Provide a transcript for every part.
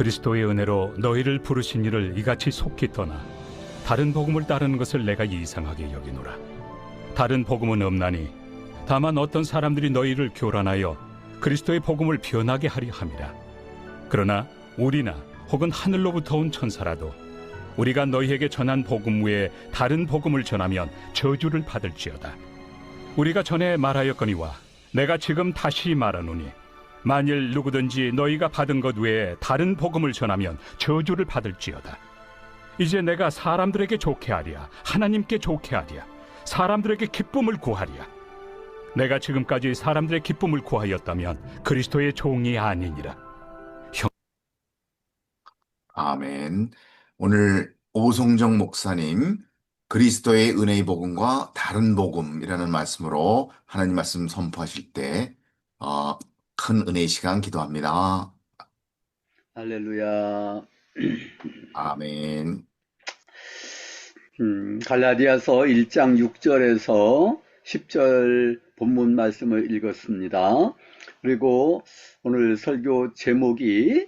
그리스도의 은혜로 너희를 부르신 이를 이같이 속히 떠나 다른 복음을 따르는 것을 내가 이상하게 여기노라. 다른 복음은 없나니 다만 어떤 사람들이 너희를 교란하여 그리스도의 복음을 변하게 하려 함이라. 그러나 우리나 혹은 하늘로부터 온 천사라도 우리가 너희에게 전한 복음 외에 다른 복음을 전하면 저주를 받을지어다. 우리가 전에 말하였거니와 내가 지금 다시 말하노니 만일 누구든지 너희가 받은 것 외에 다른 복음을 전하면 저주를 받을지어다. 이제 내가 사람들에게 좋게 하랴, 하나님께 좋게 하랴, 사람들에게 기쁨을 구하랴. 내가 지금까지 사람들의 기쁨을 구하였다면 그리스도의 종이 아니니라. 아멘. 오늘 오송정 목사님 그리스도의 은혜의 복음과 다른 복음이라는 말씀으로 하나님 말씀 선포하실 때 큰 은혜의 시간 기도합니다. 할렐루야. 아멘. 갈라디아서 1장 6절에서 10절 본문 말씀을 읽었습니다. 그리고 오늘 설교 제목이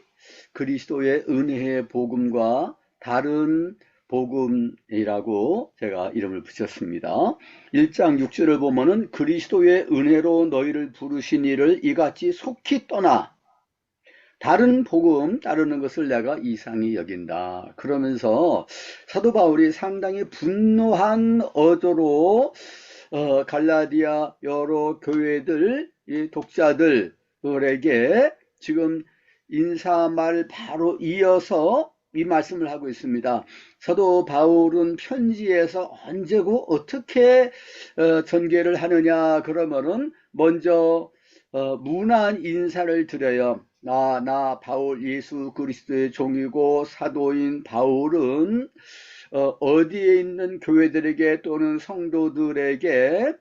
그리스도의 은혜의 복음과 다른 복음이라고 제가 이름을 붙였습니다. 1장 6절을 보면은 그리스도의 은혜로 너희를 부르신 이를 이같이 속히 떠나 다른 복음 따르는 것을 내가 이상히 여긴다. 그러면서 사도 바울이 상당히 분노한 어조로 갈라디아 여러 교회들, 이 독자들에게 지금 인사말 바로 이어서 이 말씀을 하고 있습니다. 사도 바울은 편지에서 언제고 어떻게 전개를 하느냐 그러면은 먼저 문안 인사를 드려요. 나 바울 예수 그리스도의 종이고 사도인 바울은 어디에 있는 교회들에게 또는 성도들에게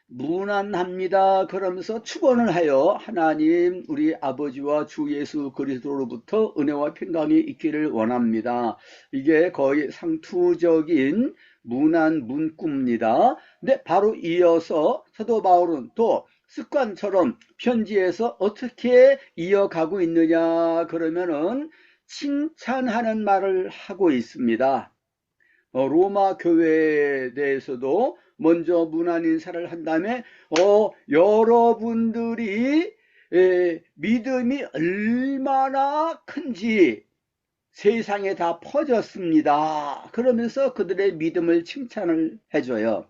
문안합니다. 그러면서 축원을 하여 하나님 우리 아버지와 주 예수 그리스도로부터 은혜와 평강이 있기를 원합니다. 이게 거의 상투적인 문안 문구입니다. 근데 바로 이어서 사도 바울은 또 습관처럼 편지에서 어떻게 이어가고 있느냐 그러면은 칭찬하는 말을 하고 있습니다. 로마 교회에 대해서도 먼저 문안 인사를 한 다음에 여러분들이 믿음이 얼마나 큰지 세상에 다 퍼졌습니다. 그러면서 그들의 믿음을 칭찬을 해줘요.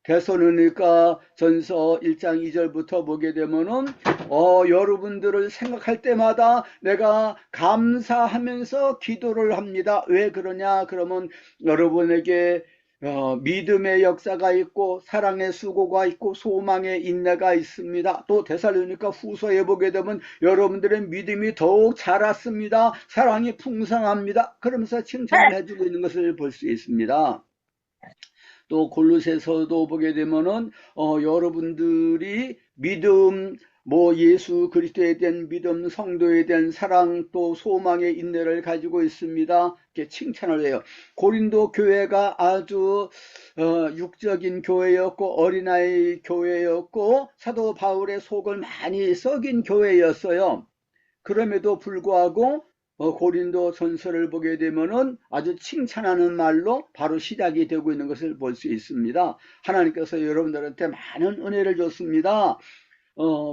데살로니가 전서 1장 2절부터 보게 되면은 여러분들을 생각할 때마다 내가 감사하면서 기도를 합니다. 왜 그러냐 그러면 여러분에게 믿음의 역사가 있고 사랑의 수고가 있고 소망의 인내가 있습니다. 또 데살로니가 후서에 보게 되면 여러분들의 믿음이 더욱 자랐습니다. 사랑이 풍성합니다. 그러면서 칭찬을 해주고 있는 것을 볼 수 있습니다. 또 골로새서도 보게 되면은 여러분들이 믿음, 예수 그리스도에 대한 믿음, 성도에 대한 사랑, 또 소망의 인내를 가지고 있습니다. 이렇게 칭찬을 해요. 고린도 교회가 아주 육적인 교회였고 어린아이 교회였고 사도 바울의 속을 많이 썩인 교회였어요. 그럼에도 불구하고 고린도 전서를 보게 되면은 아주 칭찬하는 말로 바로 시작이 되고 있는 것을 볼 수 있습니다. 하나님께서 여러분들한테 많은 은혜를 줬습니다.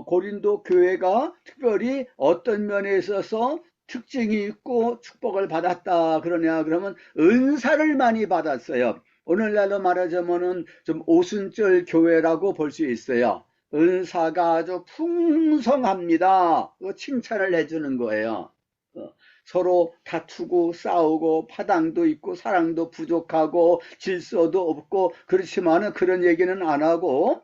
고린도 교회가 특별히 어떤 면에 있어서 특징이 있고 축복을 받았다 그러냐 그러면 은사를 많이 받았어요. 오늘날로 말하자면은 좀 오순절 교회라고 볼 수 있어요. 은사가 아주 풍성합니다. 칭찬을 해주는 거예요. 서로 다투고 싸우고 파당도 있고 사랑도 부족하고 질서도 없고 그렇지만은 그런 얘기는 안 하고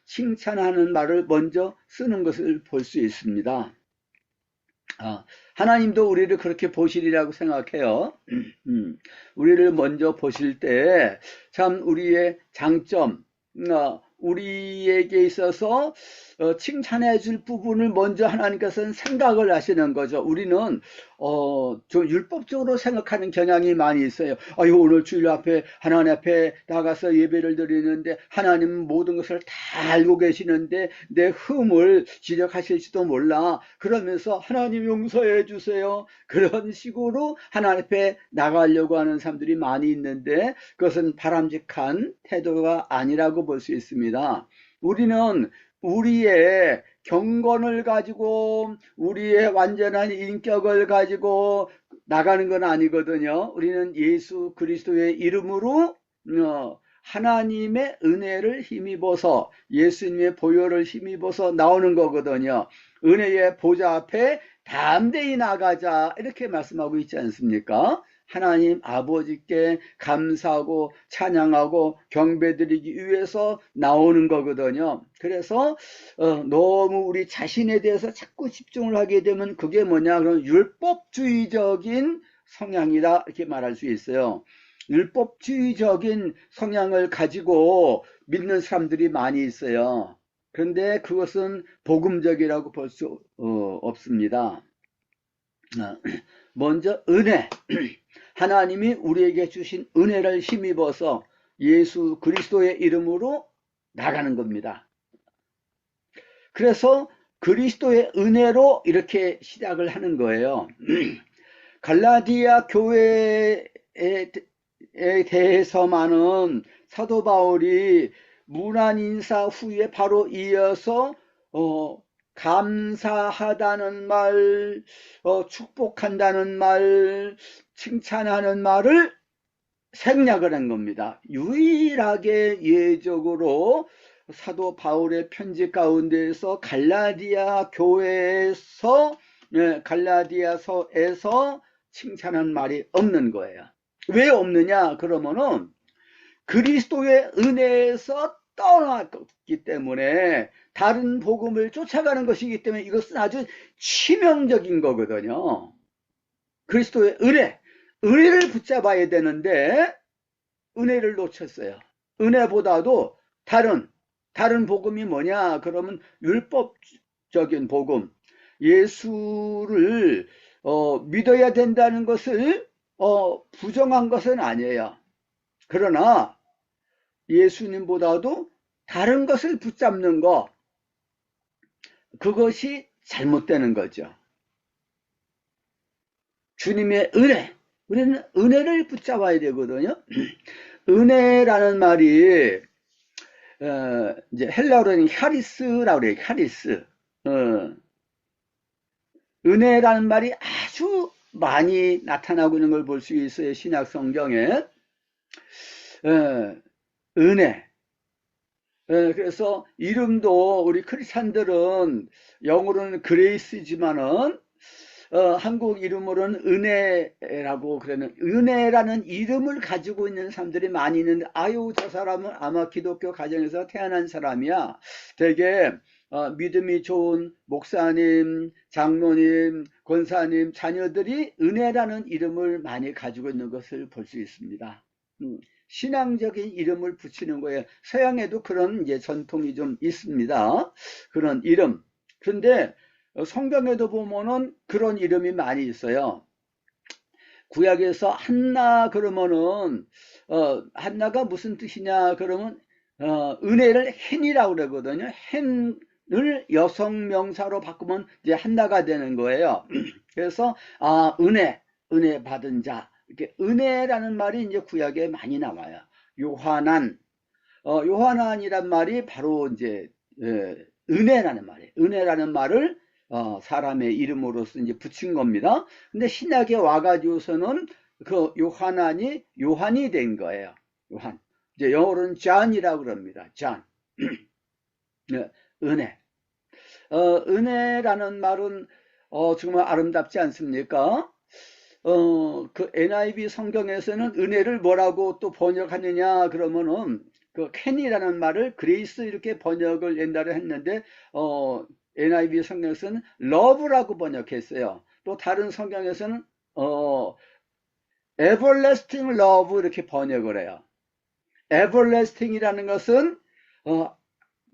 칭찬하는 말을 먼저 쓰는 것을 볼 수 있습니다. 하나님도 우리를 그렇게 보시리라고 생각해요. 우리를 먼저 보실 때 참 우리의 장점, 우리에게 있어서 칭찬해 줄 부분을 먼저 하나님께서는 생각을 하시는 거죠. 우리는 좀 율법적으로 생각하는 경향이 많이 있어요. 아유, 오늘 주일 앞에 하나님 앞에 나가서 예배를 드리는데 하나님은 모든 것을 다 알고 계시는데 내 흠을 지적하실지도 몰라. 그러면서 하나님 용서해 주세요. 그런 식으로 하나님 앞에 나가려고 하는 사람들이 많이 있는데 그것은 바람직한 태도가 아니라고 볼 수 있습니다. 우리는 우리의 경건을 가지고 우리의 완전한 인격을 가지고 나가는 건 아니거든요. 우리는 예수 그리스도의 이름으로 하나님의 은혜를 힘입어서 예수님의 보혈을 힘입어서 나오는 거거든요. 은혜의 보좌 앞에 담대히 나가자 이렇게 말씀하고 있지 않습니까? 하나님 아버지께 감사하고 찬양하고 경배드리기 위해서 나오는 거거든요. 그래서 너무 우리 자신에 대해서 자꾸 집중을 하게 되면 그게 뭐냐 그럼 율법주의적인 성향이다 이렇게 말할 수 있어요. 율법주의적인 성향을 가지고 믿는 사람들이 많이 있어요. 그런데 그것은 복음적이라고 볼 수 없습니다. 먼저 은혜, 하나님이 우리에게 주신 은혜를 힘입어서 예수 그리스도의 이름으로 나가는 겁니다. 그래서 그리스도의 은혜로 이렇게 시작을 하는 거예요. 갈라디아 교회에 대해서만은 사도 바울이 문안 인사 후에 바로 이어서 감사하다는 말, 축복한다는 말, 칭찬하는 말을 생략을 한 겁니다. 유일하게 예적으로 사도 바울의 편지 가운데에서 갈라디아 교회에서 갈라디아서에서 칭찬한 말이 없는 거예요. 왜 없느냐 그러면은 그리스도의 은혜에서 떠났기 때문에 다른 복음을 쫓아가는 것이기 때문에 이것은 아주 치명적인 거거든요. 그리스도의 은혜를 붙잡아야 되는데 은혜를 놓쳤어요. 은혜보다도 다른 복음이 뭐냐 그러면 율법적인 복음, 예수를 믿어야 된다는 것을 부정한 것은 아니에요. 그러나 예수님보다도 다른 것을 붙잡는 거, 그것이 잘못되는 거죠. 주님의 은혜, 우리는 은혜를 붙잡아야 되거든요. 은혜라는 말이 이제 헬라어로는 카리스라고 그래요. 카리스. 은혜라는 말이 아주 많이 나타나고 있는 걸 볼 수 있어요. 신약 성경에. 은혜. 그래서 이름도 우리 크리스찬들은 영어로는 그레이스지만은 한국 이름으로는 은혜라고 그러는 은혜라는 이름을 가지고 있는 사람들이 많이 있는데 아유 저 사람은 아마 기독교 가정에서 태어난 사람이야. 되게 믿음이 좋은 목사님, 장로님, 권사님 자녀들이 은혜라는 이름을 많이 가지고 있는 것을 볼 수 있습니다. 신앙적인 이름을 붙이는 거예요. 서양에도 그런 이제 전통이 좀 있습니다. 그런 이름. 그런데 성경에도 보면은 그런 이름이 많이 있어요. 구약에서 한나 그러면은 한나가 무슨 뜻이냐 그러면 은혜를 헨이라고 그러거든요. 헨을 여성 명사로 바꾸면 이제 한나가 되는 거예요. 그래서 은혜 받은 자. 이렇게 은혜라는 말이 이제 구약에 많이 나와요. 요한이란 말이 바로 이제 은혜라는 말이에요. 은혜라는 말을 사람의 이름으로서 이제 붙인 겁니다. 근데 신약에 와가지고서는 그 요한이 된 거예요. 요한. 이제 영어로는 John이라고 그럽니다. John. 은혜. 은혜라는 말은 정말 아름답지 않습니까? 그 NIV 성경에서는 은혜를 뭐라고 또 번역하느냐 그러면은 그 캔이라는 말을 그레이스 이렇게 번역을 옛날에 했는데 NIV 성경에서는 love라고 번역했어요. 또 다른 성경에서는 everlasting love 이렇게 번역을 해요. everlasting이라는 것은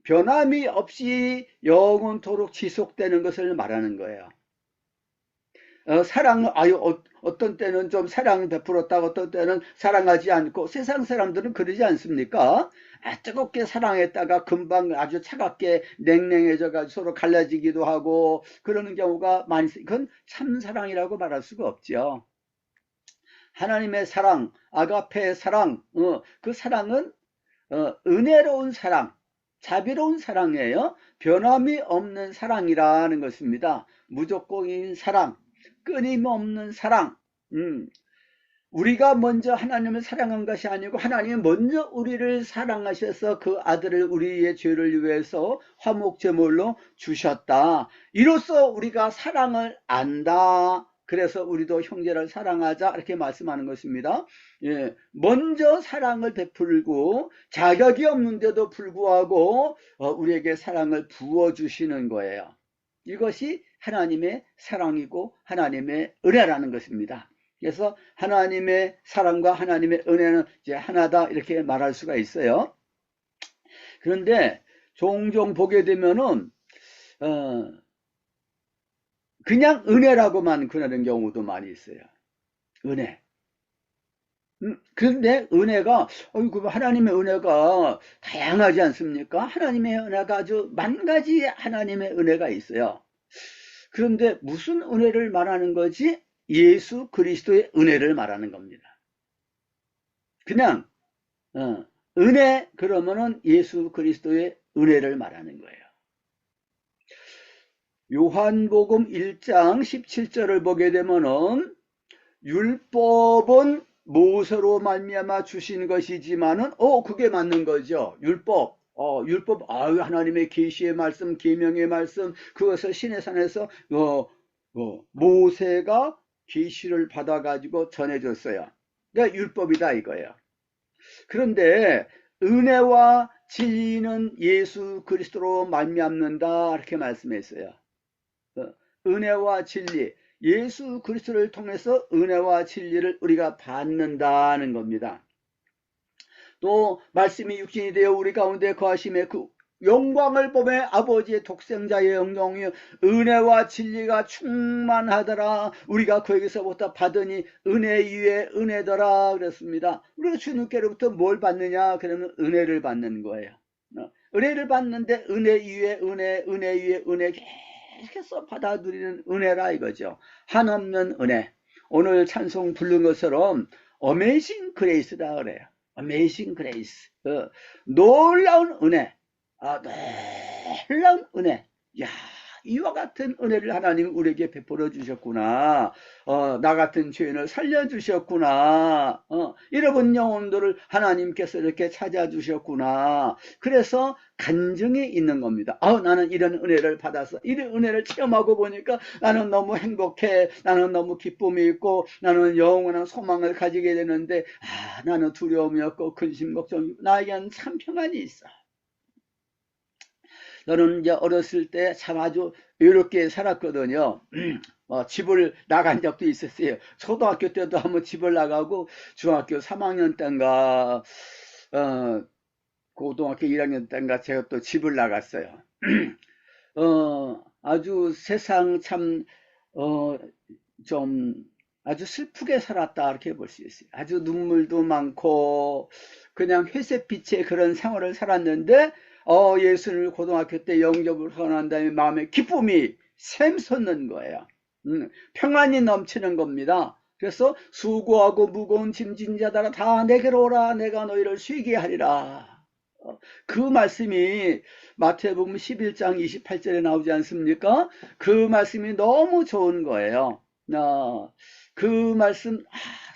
변함이 없이 영원토록 지속되는 것을 말하는 거예요. 사랑을, 어떤 때는 좀 사랑을 베풀었다가 어떤 때는 사랑하지 않고, 세상 사람들은 그러지 않습니까? 뜨겁게 사랑했다가 금방 아주 차갑게 냉랭해져가지고 서로 갈라지기도 하고, 그러는 경우가 많이, 그건 참 사랑이라고 말할 수가 없죠. 하나님의 사랑, 아가페의 사랑, 그 사랑은 은혜로운 사랑, 자비로운 사랑이에요. 변함이 없는 사랑이라는 것입니다. 무조건인 사랑, 끊임없는 사랑. 우리가 먼저 하나님을 사랑한 것이 아니고 하나님이 먼저 우리를 사랑하셔서 그 아들을 우리의 죄를 위해서 화목제물로 주셨다. 이로써 우리가 사랑을 안다. 그래서 우리도 형제를 사랑하자 이렇게 말씀하는 것입니다. 예, 먼저 사랑을 베풀고 자격이 없는데도 불구하고 우리에게 사랑을 부어주시는 거예요. 이것이 하나님의 사랑이고 하나님의 은혜라는 것입니다. 그래서 하나님의 사랑과 하나님의 은혜는 이제 하나다 이렇게 말할 수가 있어요. 그런데 종종 보게 되면은 그냥 은혜라고만 그러는 경우도 많이 있어요. 은혜. 그런데 은혜가 하나님의 은혜가 다양하지 않습니까? 하나님의 은혜가 아주 만 가지 하나님의 은혜가 있어요. 그런데 무슨 은혜를 말하는 거지? 예수 그리스도의 은혜를 말하는 겁니다. 그냥 은혜 그러면은 예수 그리스도의 은혜를 말하는 거예요. 요한복음 1장 17절을 보게 되면은 율법은 모세로 말미암아 주신 것이지만은 그게 맞는 거죠. 율법. 하나님의 계시의 말씀, 계명의 말씀, 그것을 시내산에서 모세가 계시를 받아가지고 전해줬어요. 그러니까 율법이다 이거예요. 그런데 은혜와 진리는 예수 그리스도로 말미암는다 이렇게 말씀했어요. 은혜와 진리, 예수 그리스도를 통해서 은혜와 진리를 우리가 받는다는 겁니다. 또 말씀이 육신이 되어 우리 가운데 거하심에 그 영광을 보매 아버지의 독생자의 영광이 은혜와 진리가 충만하더라. 우리가 그에게서부터 받으니 은혜 위에 은혜더라 그랬습니다. 우리가 주님께로부터 뭘 받느냐? 그러면 은혜를 받는 거예요. 은혜를 받는데 은혜 위에 은혜, 은혜 위에 은혜 계속해서 받아들이는 은혜라 이거죠. 한없는 은혜. 오늘 찬송 부른 것처럼 어메이징 그레이스다 그래요. 어메이징 그레이스. 놀라운 은혜. 놀라운 은혜. 야, 이와 같은 은혜를 하나님 우리에게 베풀어 주셨구나. 나 같은 죄인을 살려주셨구나. 잃어버린 영혼들을 하나님께서 이렇게 찾아주셨구나. 그래서 간증이 있는 겁니다. 나는 이런 은혜를 받아서 이런 은혜를 체험하고 보니까 나는 너무 행복해. 나는 너무 기쁨이 있고 나는 영원한 소망을 가지게 되는데 나는 두려움이 없고 근심 걱정이 나에게는 참 평안이 있어. 저는 이제 어렸을 때 참 아주 여유롭게 살았거든요. 집을 나간 적도 있었어요. 초등학교 때도 한번 집을 나가고 중학교 3학년 때인가 고등학교 1학년 때인가 제가 또 집을 나갔어요. 아주 세상 참 좀 아주 슬프게 살았다 이렇게 볼 수 있어요. 아주 눈물도 많고 그냥 회색빛의 그런 생활을 살았는데 예수를 고등학교 때 영접을 선한 다음에 마음에 기쁨이 샘솟는 거예요. 평안이 넘치는 겁니다. 그래서 수고하고 무거운 짐진 자들아 다 내게로 오라 내가 너희를 쉬게 하리라. 그 말씀이 마태복음 11장 28절에 나오지 않습니까? 그 말씀이 너무 좋은 거예요. 그 말씀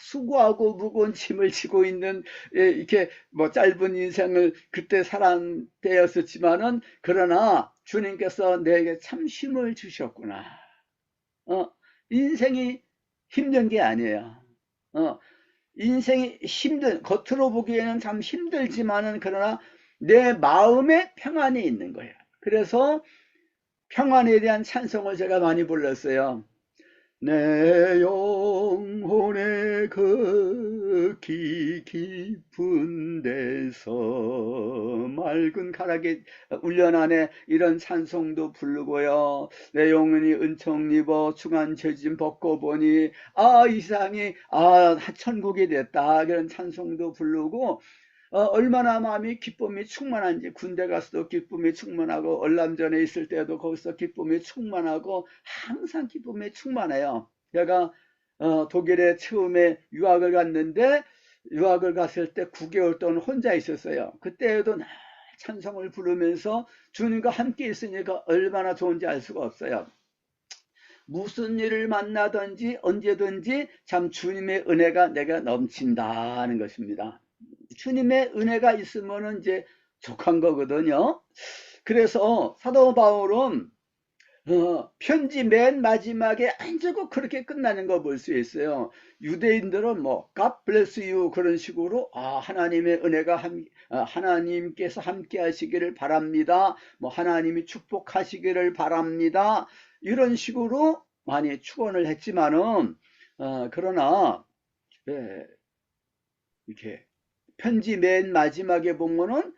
수고하고 무거운 짐을 지고 있는 이렇게 짧은 인생을 그때 살았 때였었지만은 그러나 주님께서 내게 참 힘을 주셨구나. 인생이 힘든 게 아니에요. 인생이 겉으로 보기에는 참 힘들지만은 그러나 내 마음에 평안이 있는 거예요. 그래서 평안에 대한 찬송을 제가 많이 불렀어요. 내 영혼의 지극히 깊은 데서 맑은 가락에 울려나네 이런 찬송도 부르고요. 내 영혼이 은총 입어 충한 죄짐 벗고 보니 이 세상이 천국이 됐다 그런 찬송도 부르고 얼마나 마음이 기쁨이 충만한지 군대 가서도 기쁨이 충만하고 얼람전에 있을 때도 거기서 기쁨이 충만하고 항상 기쁨이 충만해요. 제가 독일에 처음에 유학을 갔는데 유학을 갔을 때 9개월 동안 혼자 있었어요. 그때에도 늘 찬송을 부르면서 주님과 함께 있으니까 얼마나 좋은지 알 수가 없어요. 무슨 일을 만나든지 언제든지 참 주님의 은혜가 내가 넘친다는 것입니다. 주님의 은혜가 있으면 이제 족한 거거든요. 그래서 사도 바울은 편지 맨 마지막에 안 적고 그렇게 끝나는 거 볼 수 있어요. 유대인들은 뭐 God bless you 그런 식으로 하나님의 은혜가 하나님께서 함께 하시기를 바랍니다. 뭐 하나님이 축복하시기를 바랍니다. 이런 식으로 많이 축원을 했지만은 그러나 이렇게 편지 맨 마지막에 보면은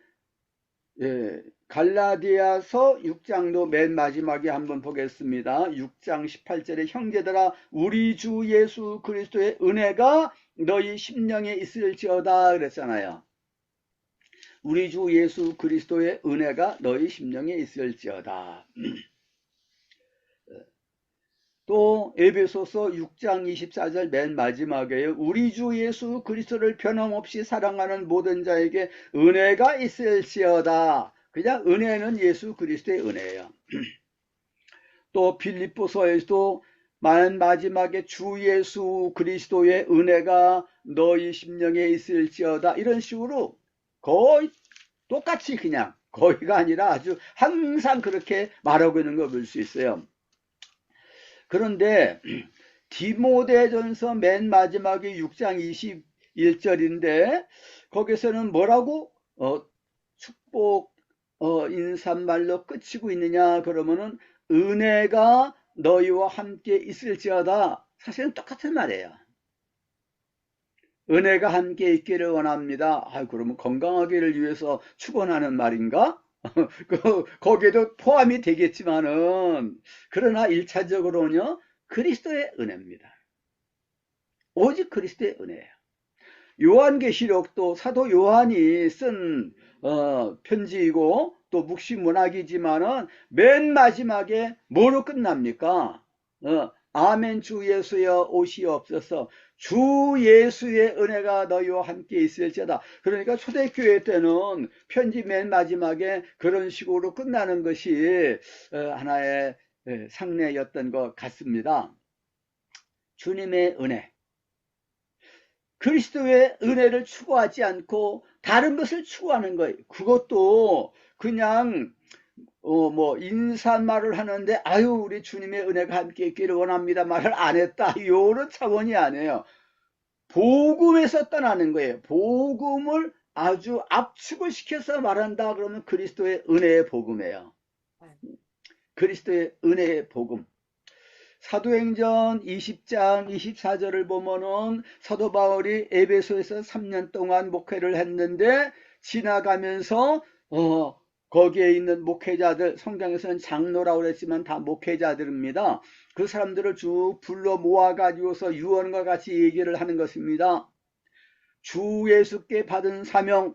갈라디아서 6장도 맨 마지막에 한번 보겠습니다. 6장 18절에 형제들아 우리 주 예수 그리스도의 은혜가 너희 심령에 있을지어다 그랬잖아요. 우리 주 예수 그리스도의 은혜가 너희 심령에 있을지어다. 또 에베소서 6장 24절 맨 마지막에 우리 주 예수 그리스도를 변함없이 사랑하는 모든 자에게 은혜가 있을지어다. 그냥 은혜는 예수 그리스도의 은혜예요. 또 빌립보서에서도 맨 마지막에 주 예수 그리스도의 은혜가 너희 심령에 있을지어다. 이런 식으로 거의 똑같이 그냥 거의가 아니라 아주 항상 그렇게 말하고 있는 걸 볼 수 있어요. 그런데 디모데전서 맨 마지막에 6장 21절인데 거기서는 뭐라고 축복 인사말로 끝이고 있느냐 그러면은 은혜가 너희와 함께 있을지어다. 사실은 똑같은 말이에요. 은혜가 함께 있기를 원합니다. 그러면 건강하기를 위해서 축원하는 말인가? 거기에도 포함이 되겠지만은 그러나 1차적으로는요 그리스도의 은혜입니다. 오직 그리스도의 은혜예요. 요한계시록도 사도 요한이 쓴 편지이고 또 묵시문학이지만은 맨 마지막에 뭐로 끝납니까? 아멘 주 예수여 오시옵소서 주 예수의 은혜가 너희와 함께 있을지어다. 그러니까 초대교회 때는 편지 맨 마지막에 그런 식으로 끝나는 것이 하나의 상례였던 것 같습니다. 주님의 은혜, 그리스도의 은혜를 추구하지 않고 다른 것을 추구하는 거예요. 그것도 그냥 뭐 인사말을 하는데 우리 주님의 은혜가 함께 있기를 원합니다 말을 안 했다 이런 차원이 아니에요. 복음에서 떠나는 거예요. 복음을 아주 압축을 시켜서 말한다 그러면 그리스도의 은혜의 복음이에요. 그리스도의 은혜의 복음. 사도행전 20장 24절을 보면은 사도 바울이 에베소에서 3년 동안 목회를 했는데 지나가면서 거기에 있는 목회자들, 성경에서는 장로라고 그랬지만 다 목회자들입니다. 그 사람들을 쭉 불러 모아가지고서 유언과 같이 얘기를 하는 것입니다. 주 예수께 받은 사명,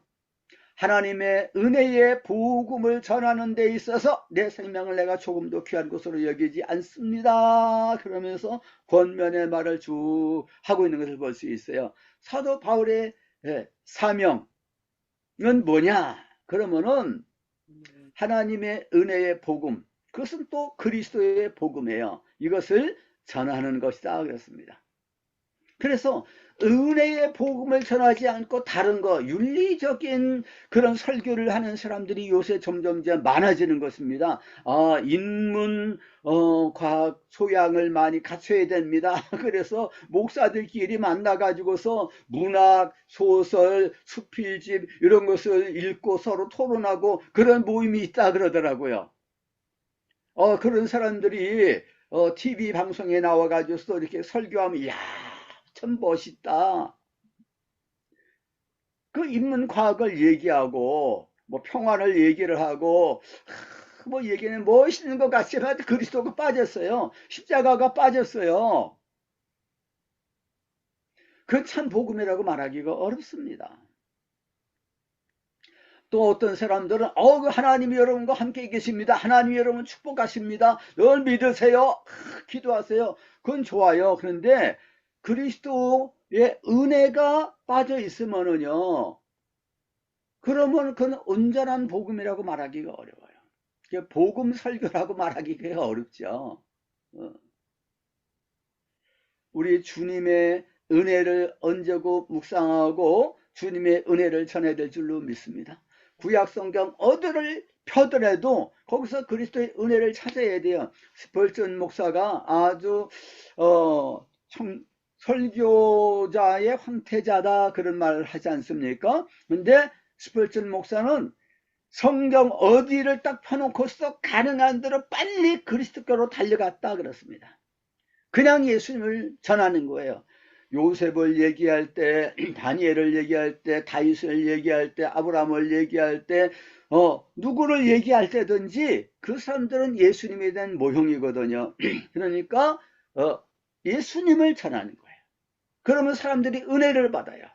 하나님의 은혜의 복음을 전하는 데 있어서 내 생명을 내가 조금도 귀한 것으로 여기지 않습니다. 그러면서 권면의 말을 쭉 하고 있는 것을 볼 수 있어요. 사도 바울의 사명은 뭐냐? 그러면은 하나님의 은혜의 복음, 그것은 또 그리스도의 복음이에요. 이것을 전하는 것이다 그랬습니다. 그래서 은혜의 복음을 전하지 않고 다른 거 윤리적인 그런 설교를 하는 사람들이 요새 점점 많아지는 것입니다. 인문 과학 소양을 많이 갖춰야 됩니다. 그래서 목사들끼리 만나가지고서 문학, 소설, 수필집 이런 것을 읽고 서로 토론하고 그런 모임이 있다 그러더라고요. 그런 사람들이 TV 방송에 나와가지고 이렇게 설교하면 이야 참 멋있다. 그 인문 과학을 얘기하고 뭐 평안을 얘기를 하고 뭐 얘기는 멋있는 것 같지만 그리스도가 빠졌어요. 십자가가 빠졌어요. 그 참 복음이라고 말하기가 어렵습니다. 또 어떤 사람들은 하나님이 여러분과 함께 계십니다. 하나님이 여러분 축복하십니다. 늘 믿으세요. 기도하세요. 그건 좋아요. 그런데 그리스도의 은혜가 빠져 있으면은요, 그러면 그건 온전한 복음이라고 말하기가 어려워요. 복음 설교라고 말하기가 어렵죠. 우리 주님의 은혜를 언제고 묵상하고 주님의 은혜를 전해야 될 줄로 믿습니다. 구약 성경 어디를 펴더라도 거기서 그리스도의 은혜를 찾아야 돼요. 스펄전 목사가 아주 설교자의 황태자다 그런 말을 하지 않습니까? 근데 스펄전 목사는 성경 어디를 딱 펴놓고서 가능한 대로 빨리 그리스도께로 달려갔다 그렇습니다. 그냥 예수님을 전하는 거예요. 요셉을 얘기할 때, 다니엘을 얘기할 때, 다윗을 얘기할 때, 아브라함을 얘기할 때, 누구를 얘기할 때든지 그 사람들은 예수님에 대한 모형이거든요. 그러니까 예수님을 전하는 거예요. 그러면 사람들이 은혜를 받아요.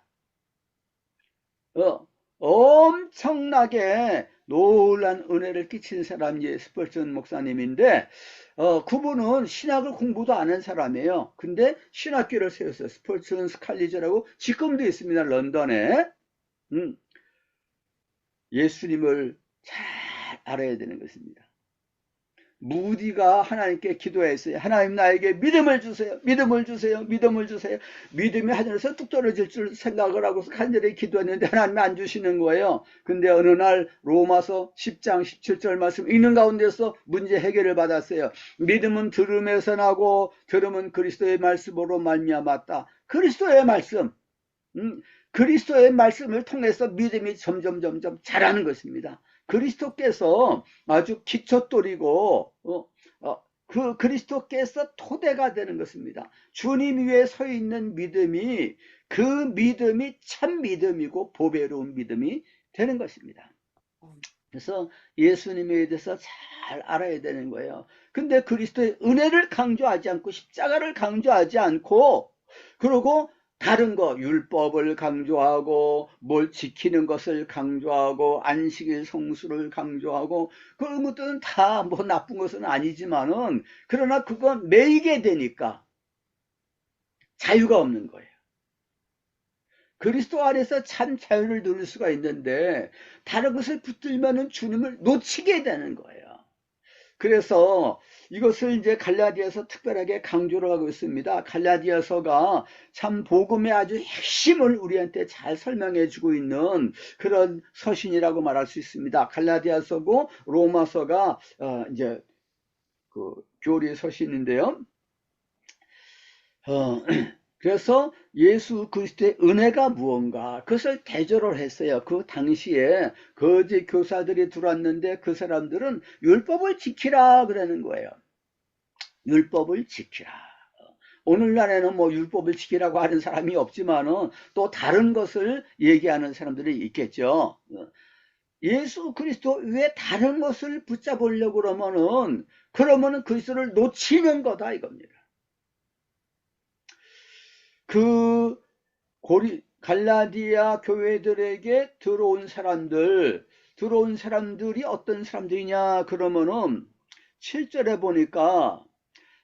엄청나게 놀란 은혜를 끼친 사람이 스펄전 목사님인데 그분은 신학을 공부도 안 한 사람이에요. 근데 신학교를 세웠어요. 스펄전 스칼리저라고 지금도 있습니다. 런던에. 예수님을 잘 알아야 되는 것입니다. 무디가 하나님께 기도했어요. 하나님 나에게 믿음을 주세요. 믿음을 주세요. 믿음을 주세요. 믿음이 하늘에서 뚝 떨어질 줄 생각을 하고서 간절히 기도했는데 하나님이 안 주시는 거예요. 근데 어느 날 로마서 10장 17절 말씀 읽는 가운데서 문제 해결을 받았어요. 믿음은 들음에서 나고 들음은 그리스도의 말씀으로 말미암았다. 그리스도의 말씀. 그리스도의 말씀을 통해서 믿음이 점점 자라는 것입니다. 그리스도께서 아주 기초돌이고 그 그리스도께서 토대가 되는 것입니다. 주님 위에 서 있는 믿음이 그 믿음이 참 믿음이고 보배로운 믿음이 되는 것입니다. 그래서 예수님에 대해서 잘 알아야 되는 거예요. 근데 그리스도의 은혜를 강조하지 않고 십자가를 강조하지 않고 그리고 다른 거 율법을 강조하고 뭘 지키는 것을 강조하고 안식일 성수를 강조하고 그런 것들은 다 뭐 나쁜 것은 아니지만은 그러나 그건 매이게 되니까 자유가 없는 거예요. 그리스도 안에서 참 자유를 누릴 수가 있는데 다른 것을 붙들면은 주님을 놓치게 되는 거예요. 그래서 이것을 이제 갈라디아서 특별하게 강조를 하고 있습니다. 갈라디아서가 참 복음의 아주 핵심을 우리한테 잘 설명해 주고 있는 그런 서신이라고 말할 수 있습니다. 갈라디아서고 로마서가 이제 그 교리 서신인데요. 그래서 예수 그리스도의 은혜가 무언가 그것을 대조를 했어요. 그 당시에 거짓 교사들이 들어왔는데 그 사람들은 율법을 지키라 그러는 거예요. 율법을 지키라. 오늘날에는 뭐 율법을 지키라고 하는 사람이 없지만은 또 다른 것을 얘기하는 사람들이 있겠죠. 예수 그리스도 외에 다른 것을 붙잡으려고 그러면은 그리스도를 놓치는 거다 이겁니다. 그 갈라디아 교회들에게 들어온 사람들이 어떤 사람들이냐 그러면은 7절에 보니까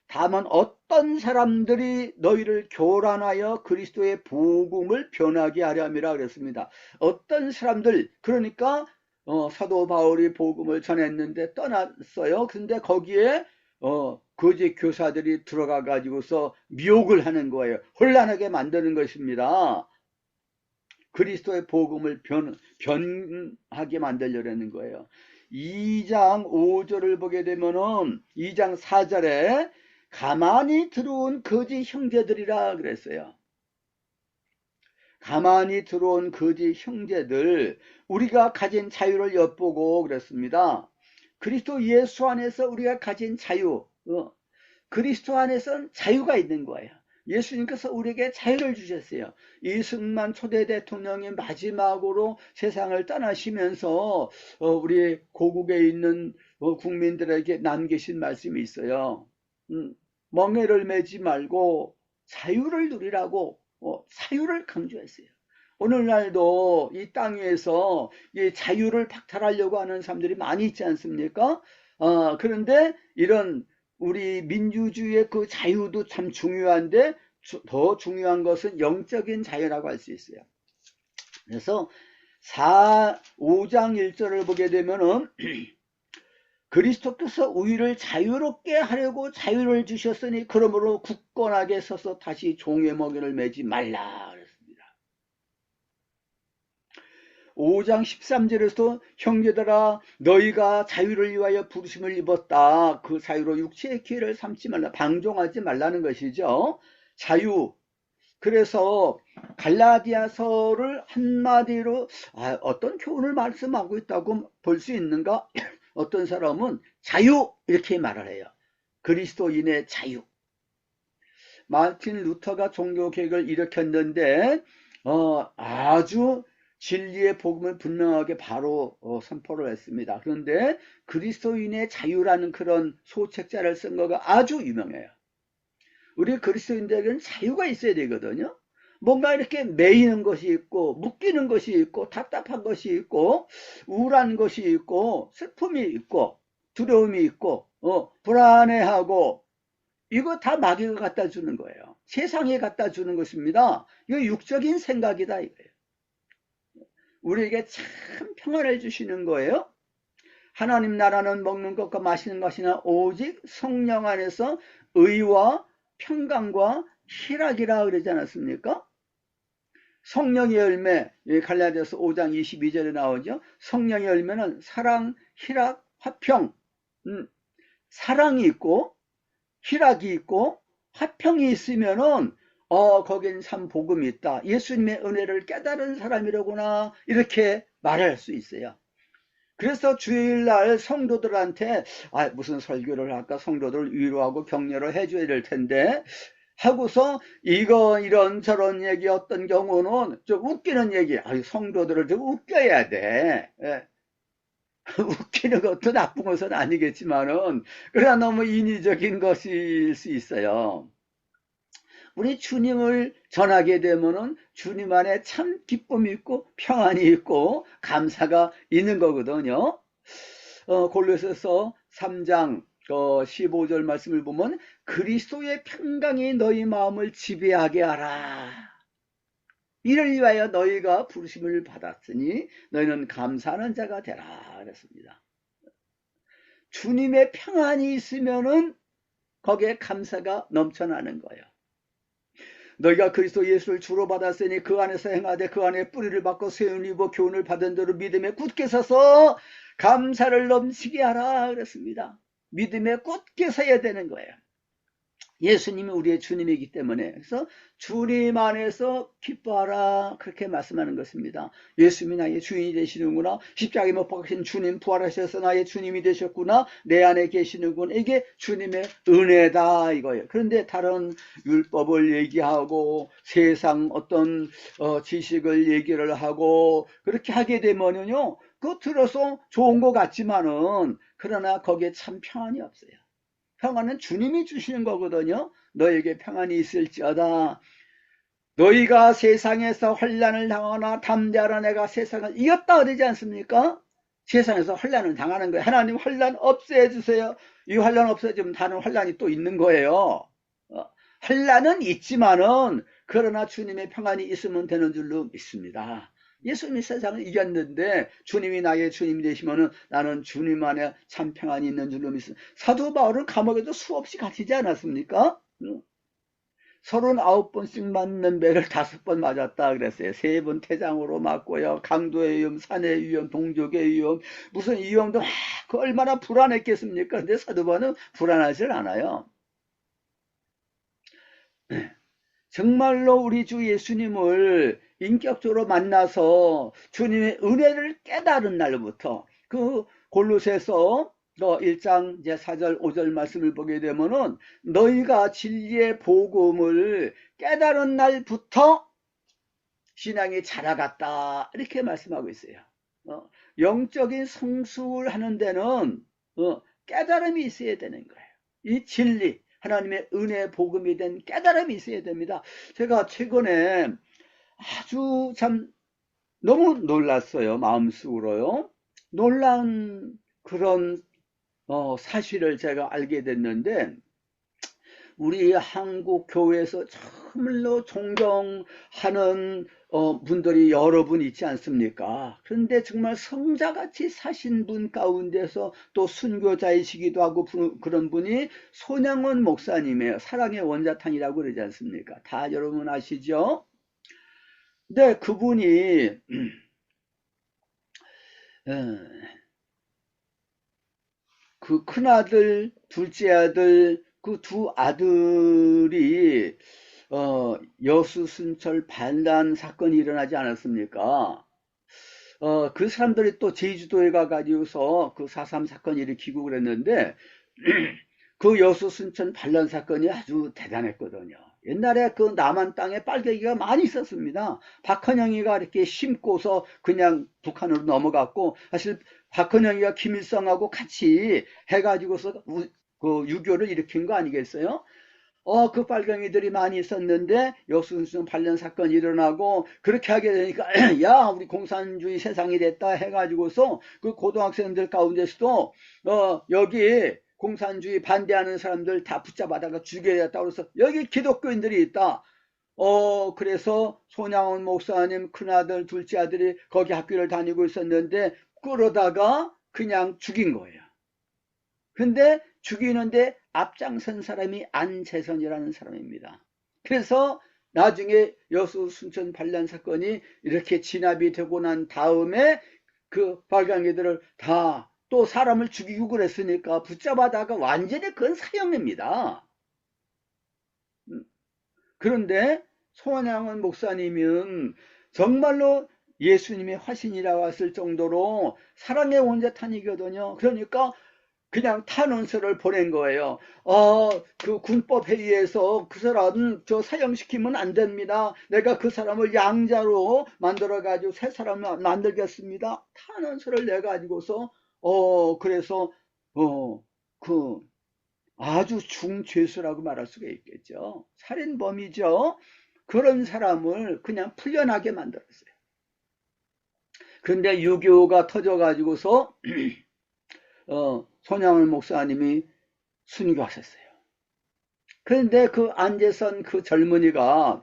다만 어떤 사람들이 너희를 교란하여 그리스도의 복음을 변하게 하려 함이라 그랬습니다. 어떤 사람들 그러니까 사도 바울이 복음을 전했는데 떠났어요. 근데 거기에 거짓 교사들이 들어가 가지고서 미혹을 하는 거예요. 혼란하게 만드는 것입니다. 그리스도의 복음을 변하게 만들려는 거예요. 2장 5절을 보게 되면은 2장 4절에 가만히 들어온 거짓 형제들이라 그랬어요. 가만히 들어온 거짓 형제들 우리가 가진 자유를 엿보고 그랬습니다. 그리스도 예수 안에서 우리가 가진 자유 그리스도 안에서는 자유가 있는 거예요. 예수님께서 우리에게 자유를 주셨어요. 이승만 초대 대통령이 마지막으로 세상을 떠나시면서 우리 고국에 있는 국민들에게 남기신 말씀이 있어요. 멍에를 매지 말고 자유를 누리라고 자유를 강조했어요. 오늘날도 이 땅 위에서 이 자유를 박탈하려고 하는 사람들이 많이 있지 않습니까? 그런데 이런 우리 민주주의의 그 자유도 참 중요한데 더 중요한 것은 영적인 자유라고 할 수 있어요. 그래서 5장 1절을 보게 되면은 그리스도께서 우리를 자유롭게 하려고 자유를 주셨으니 그러므로 굳건하게 서서 다시 종의 멍에를 매지 말라 그랬습니다. 5장 13절에서 형제들아 너희가 자유를 위하여 부르심을 입었다. 그 자유로 육체의 기회를 삼지 말라. 방종하지 말라는 것이죠. 자유. 그래서 갈라디아서를 한마디로 어떤 교훈을 말씀하고 있다고 볼 수 있는가? 어떤 사람은 자유 이렇게 말을 해요. 그리스도인의 자유. 마틴 루터가 종교개혁을 일으켰는데 아주 진리의 복음을 분명하게 바로 선포를 했습니다. 그런데 그리스도인의 자유라는 그런 소책자를 쓴 거가 아주 유명해요. 우리 그리스도인들에게는 자유가 있어야 되거든요. 뭔가 이렇게 매이는 것이 있고 묶이는 것이 있고 답답한 것이 있고 우울한 것이 있고 슬픔이 있고 두려움이 있고 불안해하고 이거 다 마귀가 갖다 주는 거예요. 세상에 갖다 주는 것입니다. 이거 육적인 생각이다 이거예요. 우리에게 참 평안을 주시는 거예요. 하나님 나라는 먹는 것과 마시는 것이나 오직 성령 안에서 의와 평강과 희락이라 그러지 않았습니까? 성령의 열매, 갈라디아서 5장 22절에 나오죠. 성령의 열매는 사랑, 희락, 화평. 사랑이 있고 희락이 있고 화평이 있으면은 거긴 참 복음이 있다. 예수님의 은혜를 깨달은 사람이라구나 이렇게 말할 수 있어요. 그래서 주일날 성도들한테 무슨 설교를 할까? 성도들을 위로하고 격려를 해줘야 될 텐데 하고서 이런 저런 얘기 어떤 경우는 좀 웃기는 얘기. 성도들을 좀 웃겨야 돼. 예. 웃기는 것도 나쁜 것은 아니겠지만은 그러나 너무 인위적인 것일 수 있어요. 우리 주님을 전하게 되면은 주님 안에 참 기쁨이 있고 평안이 있고 감사가 있는 거거든요. 골로새서 3장 15절 말씀을 보면 그리스도의 평강이 너희 마음을 지배하게 하라. 이를 위하여 너희가 부르심을 받았으니 너희는 감사하는 자가 되라 그랬습니다. 주님의 평안이 있으면은 거기에 감사가 넘쳐나는 거예요. 너희가 그리스도 예수를 주로 받았으니 그 안에서 행하되 그 안에 뿌리를 받고 세운 입어 교훈을 받은 대로 믿음에 굳게 서서 감사를 넘치게 하라 그랬습니다. 믿음에 굳게 서야 되는 거예요. 예수님이 우리의 주님이기 때문에 그래서 주님 안에서 기뻐하라 그렇게 말씀하는 것입니다. 예수님이 나의 주인이 되시는구나. 십자가에 못 박히신 주님 부활하셔서 나의 주님이 되셨구나. 내 안에 계시는구나. 이게 주님의 은혜다 이거예요. 그런데 다른 율법을 얘기하고 세상 어떤 지식을 얘기를 하고 그렇게 하게 되면요 그거 들어서 좋은 것 같지만은 그러나 거기에 참 평안이 없어요. 평안은 주님이 주시는 거거든요. 너에게 평안이 있을지어다. 너희가 세상에서 환난을 당하나 담대하라 내가 세상을 이겼다 그러지 않습니까? 세상에서 환난을 당하는 거예요. 하나님 환난 없애주세요. 이 환난 없애주면 다른 환난이 또 있는 거예요. 환난은 있지만은 그러나 주님의 평안이 있으면 되는 줄로 믿습니다. 예수님이 세상을 이겼는데 주님이 나의 주님이 되시면은 나는 주님 안에 참 평안이 있는 줄로 믿습니다. 사도 바울은 감옥에도 수없이 갇히지 않았습니까? 39번씩 맞는 배를 5번 맞았다 그랬어요. 3번 태장으로 맞고요. 강도의 위험, 산의 위험, 동족의 위험, 무슨 위험도 그 얼마나 불안했겠습니까? 근데 사도 바울은 불안하질 않아요. 정말로 우리 주 예수님을 인격적으로 만나서 주님의 은혜를 깨달은 날부터 그 골로새서 1장 이제 4절 5절 말씀을 보게 되면은 너희가 진리의 복음을 깨달은 날부터 신앙이 자라갔다 이렇게 말씀하고 있어요. 영적인 성숙을 하는 데는 깨달음이 있어야 되는 거예요. 이 진리, 하나님의 은혜 복음이 된 깨달음이 있어야 됩니다. 제가 최근에 아주 참 너무 놀랐어요. 마음속으로요. 놀란 그런 사실을 제가 알게 됐는데, 우리 한국 교회에서 정말로 존경하는 분들이 여러 분 있지 않습니까? 그런데 정말 성자같이 사신 분 가운데서 또 순교자이시기도 하고 그런 분이 손양원 목사님이에요. 사랑의 원자탄이라고 그러지 않습니까? 다 여러분 아시죠? 네, 그분이 그 큰아들, 둘째 아들, 그 두 아들이 여수순철 반란 사건이 일어나지 않았습니까? 그 사람들이 또 제주도에 가가지고서 그 4.3 사건 일으키고 그랬는데 그 여수순천 반란 사건이 아주 대단했거든요. 옛날에 그 남한 땅에 빨갱이가 많이 있었습니다. 박헌영이가 이렇게 심고서 그냥 북한으로 넘어갔고, 사실 박헌영이가 김일성하고 같이 해가지고서 그 유교를 일으킨 거 아니겠어요? 그 빨갱이들이 많이 있었는데 여수순천 반란 사건이 일어나고 그렇게 하게 되니까 야, 우리 공산주의 세상이 됐다 해가지고서 그 고등학생들 가운데서도 여기 공산주의 반대하는 사람들 다 붙잡아다가 죽여야겠다 그래서 여기 기독교인들이 있다. 그래서 손양원 목사님 큰아들 둘째 아들이 거기 학교를 다니고 있었는데 그러다가 그냥 죽인 거예요. 근데 죽이는데 앞장선 사람이 안재선이라는 사람입니다. 그래서 나중에 여수 순천 반란 사건이 이렇게 진압이 되고 난 다음에 그 빨갱이들을 다 또 사람을 죽이고 그랬으니까 붙잡아다가 완전히 그건 사형입니다. 그런데 손양원 목사님은 정말로 예수님의 화신이라고 했을 정도로 사랑의 원자탄이거든요. 그러니까 그냥 탄원서를 보낸 거예요. 그 군법 회의에서 그 사람 저 사형시키면 안 됩니다. 내가 그 사람을 양자로 만들어 가지고 새 사람을 만들겠습니다. 탄원서를 내 가지고서 그래서 그 아주 중죄수라고 말할 수가 있겠죠. 살인범이죠. 그런 사람을 그냥 풀려나게 만들었어요. 그런데 6.25가 터져가지고서 손양원 목사님이 순교하셨어요. 그런데 그 안재선 그 젊은이가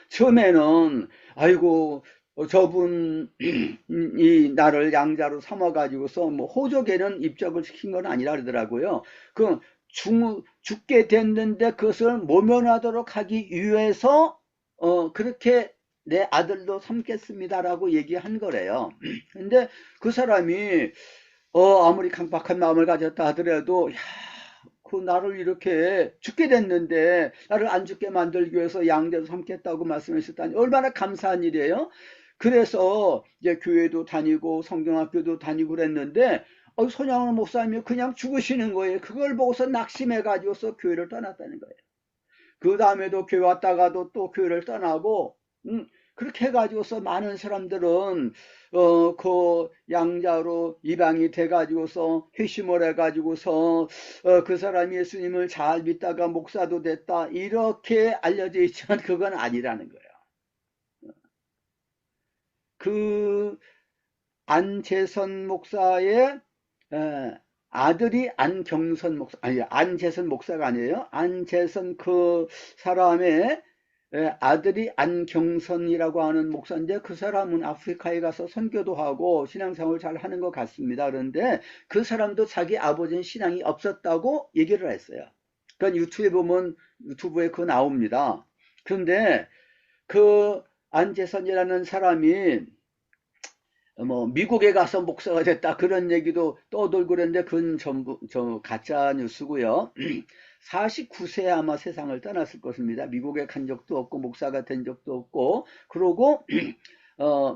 처음에는 아이고 저분이 나를 양자로 삼아가지고서 뭐 호적에는 입적을 시킨 건 아니라 그러더라고요. 그 죽게 됐는데 그것을 모면하도록 하기 위해서 그렇게 내 아들도 삼겠습니다라고 얘기한 거래요. 근데 그 사람이 아무리 강박한 마음을 가졌다 하더라도 야, 그 나를 이렇게 죽게 됐는데 나를 안 죽게 만들기 위해서 양자로 삼겠다고 말씀하셨다니 얼마나 감사한 일이에요. 그래서 이제 교회도 다니고 성경학교도 다니고 그랬는데 손양원 목사님이 그냥 죽으시는 거예요. 그걸 보고서 낙심해 가지고서 교회를 떠났다는 거예요. 그 다음에도 교회 왔다가도 또 교회를 떠나고 그렇게 해가지고서 많은 사람들은 그 양자로 입양이 돼가지고서 회심을 해가지고서 그 사람이 예수님을 잘 믿다가 목사도 됐다 이렇게 알려져 있지만 그건 아니라는 거예요. 그 안재선 목사의 아들이 안경선 목사, 아니 안재선 목사가 아니에요. 안재선 그 사람의 아들이 안경선이라고 하는 목사인데 그 사람은 아프리카에 가서 선교도 하고 신앙생활을 잘 하는 것 같습니다. 그런데 그 사람도 자기 아버지는 신앙이 없었다고 얘기를 했어요. 그건 유튜브에 보면 유튜브에 그거 나옵니다. 그런데 그 안재선이라는 사람이 뭐 미국에 가서 목사가 됐다 그런 얘기도 떠돌고 그랬는데 그건 전부 가짜 뉴스고요. 49세에 아마 세상을 떠났을 것입니다. 미국에 간 적도 없고 목사가 된 적도 없고 그러고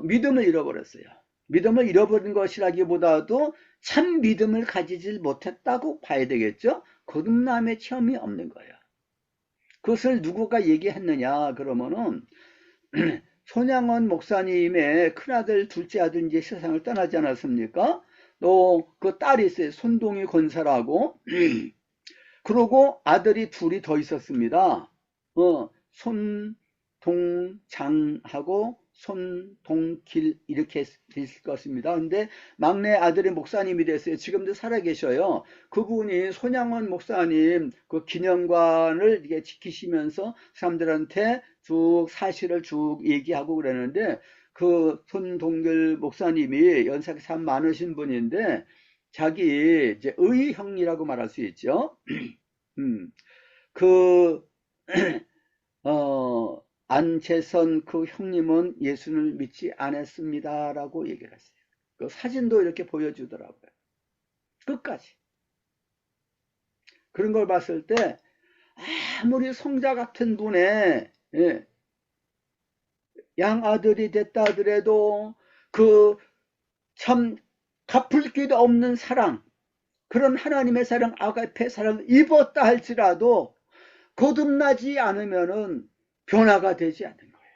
믿음을 잃어버렸어요. 믿음을 잃어버린 것이라기보다도 참 믿음을 가지질 못했다고 봐야 되겠죠. 거듭남의 체험이 없는 거예요. 그것을 누구가 얘기했느냐 그러면은 손양원 목사님의 큰아들 둘째 아들 이제 세상을 떠나지 않았습니까? 또 그 딸이 있어요. 손동희 권사라고. 그러고 아들이 둘이 더 있었습니다. 손동장하고 손동길 이렇게 있을 것입니다. 근데 막내 아들이 목사님이 됐어요. 지금도 살아계셔요. 그분이 손양원 목사님 그 기념관을 이게 지키시면서 사람들한테 쭉 사실을 쭉 얘기하고 그러는데, 그 손동길 목사님이 연세가 참 많으신 분인데 자기 이제 의형이라고 말할 수 있죠. 그 안재선 그 형님은 예수를 믿지 않았습니다라고 얘기를 했어요. 그 사진도 이렇게 보여주더라고요. 끝까지. 그런 걸 봤을 때 아무리 성자 같은 분의 양아들이 됐다 하더라도 그 참 갚을 길도 없는 사랑, 그런 하나님의 사랑, 아가페 사랑을 입었다 할지라도 거듭나지 않으면은 변화가 되지 않는 거예요.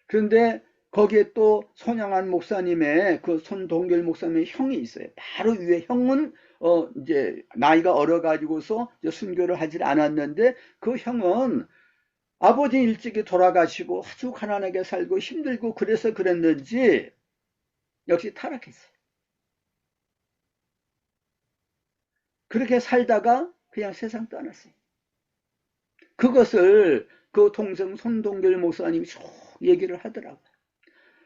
그런데 거기에 또 손양한 목사님의 그 손동결 목사님의 형이 있어요. 바로 위에 형은 이제 나이가 어려가지고서 순교를 하질 않았는데, 그 형은 아버지 일찍이 돌아가시고 아주 가난하게 살고 힘들고 그래서 그랬는지 역시 타락했어요. 그렇게 살다가 그냥 세상 떠났어요. 그것을 그 동생 손동결 목사님이 쭉 얘기를 하더라고요.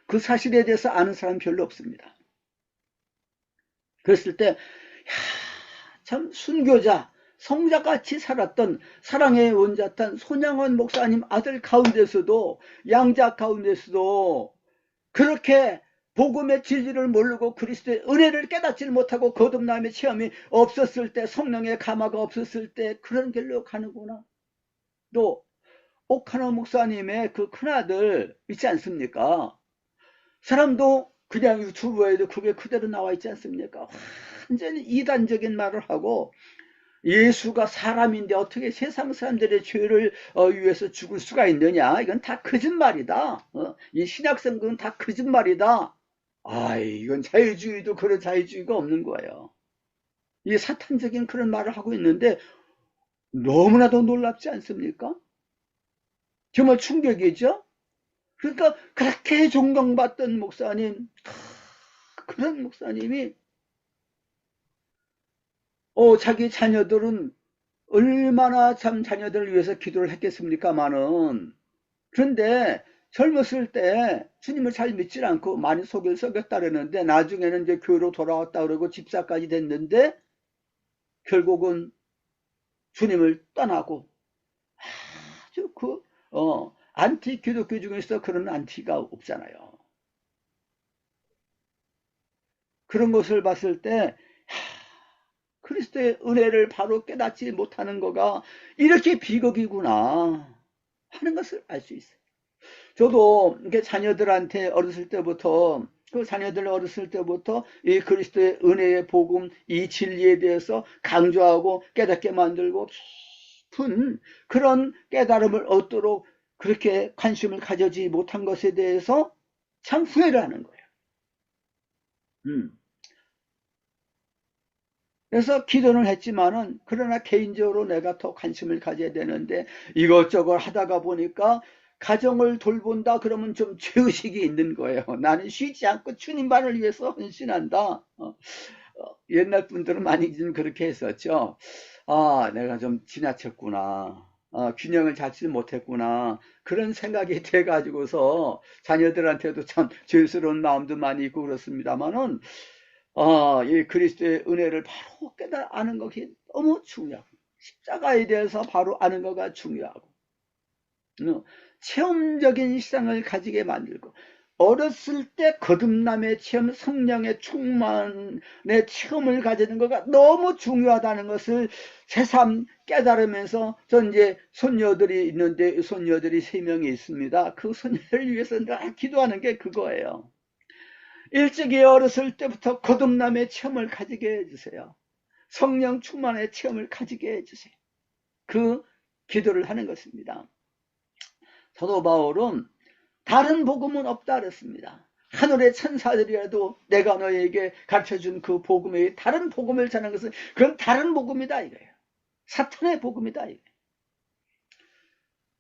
그 사실에 대해서 아는 사람 별로 없습니다. 그랬을 때 참 순교자, 성자같이 살았던 사랑의 원자탄 손양원 목사님 아들 가운데서도, 양자 가운데서도 그렇게 복음의 진리를 모르고 그리스도의 은혜를 깨닫지 못하고 거듭남의 체험이 없었을 때, 성령의 감화가 없었을 때 그런 길로 가는구나. 또 옥하나 목사님의 그 큰아들 있지 않습니까? 사람도 그냥 유튜브에도 그게 그대로 나와 있지 않습니까? 완전히 이단적인 말을 하고, 예수가 사람인데 어떻게 세상 사람들의 죄를 위해서 죽을 수가 있느냐, 이건 다 거짓말이다. 이 신약성경은 다 거짓말이다. 이건 자유주의도 그런 자유주의가 없는 거예요. 이 사탄적인 그런 말을 하고 있는데 너무나도 놀랍지 않습니까? 정말 충격이죠. 그러니까 그렇게 존경받던 목사님, 그런 목사님이 자기 자녀들은 얼마나 참 자녀들을 위해서 기도를 했겠습니까마는, 그런데 젊었을 때 주님을 잘 믿질 않고 많이 속일 썩였다 그러는데, 나중에는 이제 교회로 돌아왔다 그러고 집사까지 됐는데 결국은 주님을 떠나고, 아주 안티 기독교 중에서 그런 안티가 없잖아요. 그런 것을 봤을 때 그리스도의 은혜를 바로 깨닫지 못하는 거가 이렇게 비극이구나 하는 것을 알 수 있어요. 저도 이렇게 자녀들한테 어렸을 때부터 이 그리스도의 은혜의 복음, 이 진리에 대해서 강조하고 깨닫게 만들고 깊은 그런 깨달음을 얻도록 그렇게 관심을 가져지 못한 것에 대해서 참 후회를 하는 거예요. 그래서 기도는 했지만은, 그러나 개인적으로 내가 더 관심을 가져야 되는데 이것저것 하다가 보니까 가정을 돌본다 그러면 좀 죄의식이 있는 거예요. 나는 쉬지 않고 주님만을 위해서 헌신한다. 옛날 분들은 많이 좀 그렇게 했었죠. 내가 좀 지나쳤구나. 균형을 잡지 못했구나. 그런 생각이 돼가지고서 자녀들한테도 참 죄스러운 마음도 많이 있고 그렇습니다만은, 이 그리스도의 은혜를 바로 깨달아는 것이 너무 중요하고, 십자가에 대해서 바로 아는 것가 중요하고, 체험적인 시상을 가지게 만들고, 어렸을 때 거듭남의 체험, 성령의 충만의 체험을 가지는 것가 너무 중요하다는 것을 새삼 깨달으면서, 전 이제 손녀들이 있는데 손녀들이 3명이 있습니다. 그 손녀를 위해서 늘 기도하는 게 그거예요. 일찍이 어렸을 때부터 거듭남의 체험을 가지게 해주세요. 성령 충만의 체험을 가지게 해주세요. 그 기도를 하는 것입니다. 사도 바울은 다른 복음은 없다 그랬습니다. 하늘의 천사들이라도 내가 너에게 가르쳐준 그 복음의 다른 복음을 전하는 것은 그건 다른 복음이다 이거예요. 사탄의 복음이다 이거예요.